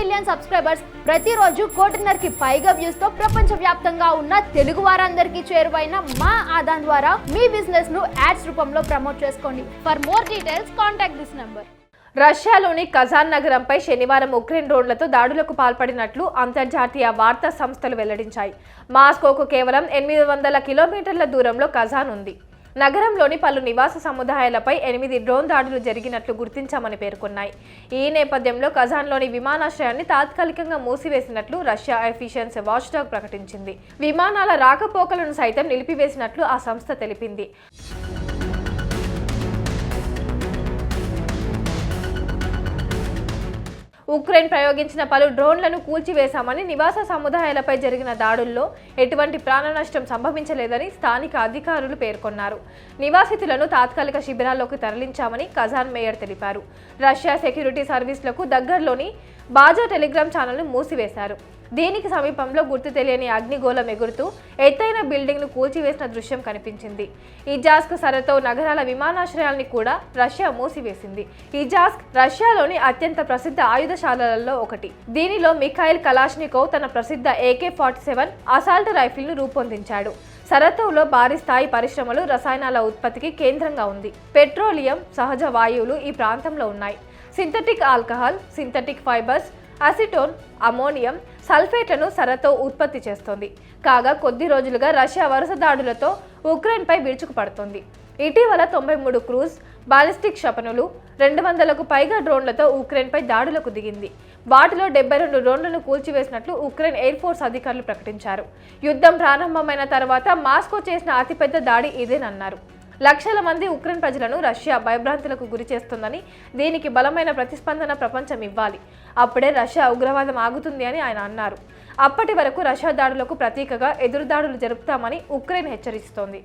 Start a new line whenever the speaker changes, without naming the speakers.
Million subscribers, ప్రతిరోజు కోటిన్నరకి పైగా views తో ప్రపంచవ్యాప్తంగా ఉన్న తెలుగు వారందరికీ చేరువైన మా ఆదాన్ ద్వారా మీ బిజినెస్ ను యాడ్స్ రూపంలో ప్రమోట్ చేసుకోండి. For more details contact this number.
రష్యాలోని కజాన్ నగరంపై శనివారం ఉక్రెయిన్ డ్రోన్లతో దాడులకు పాల్పడినట్లు అంతర్జాతీయ వార్తా సంస్థలు వెల్లడించాయి. మాస్కోకు కేవలం 800 కిలోమీటర్ల దూరంలో కజాన్ ఉంది. నగరంలోని పలు నివాస సముదాయాలపై 8 డ్రోన్ దాడులు జరిగినట్లు గుర్తించామని పేర్కొన్నాయి. ఈ నేపథ్యంలో కజాన్లోని విమానాశ్రయాన్ని తాత్కాలికంగా మూసివేసినట్లు రష్యా ఎఫిషియన్స్ వాచ్డాగ్ ప్రకటించింది. విమానాల రాకపోకలను సైతం నిలిపివేసినట్లు ఆ సంస్థ తెలిపింది. ఉక్రెయిన్ ప్రయోగించిన పలు డ్రోన్లను కూల్చివేశామని, నివాస సముదాయాలపై జరిగిన దాడుల్లో ఎటువంటి ప్రాణ నష్టం సంభవించలేదని స్థానిక అధికారులు పేర్కొన్నారు. నివాసితులను తాత్కాలిక శిబిరాల్లోకి తరలించామని కజాన్ మేయర్ తెలిపారు. రష్యా సెక్యూరిటీ సర్వీసులకు దగ్గరలోని బాజా టెలిగ్రామ్ ఛానల్ను మూసివేశారు. దీనికి సమీపంలో గుర్తు తెలియని అగ్నిగోళం ఎగురుతూ ఎత్తైన బిల్డింగ్ను కూల్చివేసిన దృశ్యం కనిపించింది. ఇజాస్క్, సరతోవ్ నగరాల విమానాశ్రయాల్ని కూడా రష్యా మూసివేసింది. ఇజాస్క్ రష్యాలోని అత్యంత ప్రసిద్ధ ఆయుధశాలలలో ఒకటి. దీనిలో మిఖాయిల్ కలాష్నికోవ్ తన ప్రసిద్ధ AK-47 అసాల్ట్ రైఫిల్ను రూపొందించాడు. సరతోవ్లో భారీ స్థాయి పరిశ్రమలు, రసాయనాల ఉత్పత్తికి కేంద్రంగా ఉంది. పెట్రోలియం, సహజ వాయువులు ఈ ప్రాంతంలో ఉన్నాయి. Synthetic alcohol, synthetic fibres, acetone, ammonium, సల్ఫేట్లను సరతోవ్ ఉత్పత్తి చేస్తోంది. కాగా కొద్ది రోజులుగా రష్యా వరుస దాడులతో ఉక్రెయిన్పై విరుచుకుపడుతోంది. ఇటీవల 93 క్రూజ్ బాలిస్టిక్ క్షిపణులు, 200కు పైగా డ్రోన్లతో ఉక్రెయిన్పై దాడులకు దిగింది. వాటిలో 72 డ్రోన్లను కూల్చివేసినట్లు ఉక్రెయిన్ ఎయిర్ ఫోర్స్ అధికారులు ప్రకటించారు. యుద్ధం ప్రారంభమైన తర్వాత మాస్కో చేసిన అతిపెద్ద దాడి ఇదేనన్నారు. లక్షల మంది ఉక్రెయిన్ ప్రజలను రష్యా భయభ్రాంతులకు గురి చేస్తుందని, దీనికి బలమైన ప్రతిస్పందన ప్రపంచం ఇవ్వాలి. అప్పుడే రష్యా ఉగ్రవాదం ఆగుతుంది అని ఆయన అన్నారు. అప్పటి వరకు రష్యా దాడులకు ప్రతీకగా ఎదురుదాడులు జరుపుతామని ఉక్రెయిన్ హెచ్చరిస్తోంది.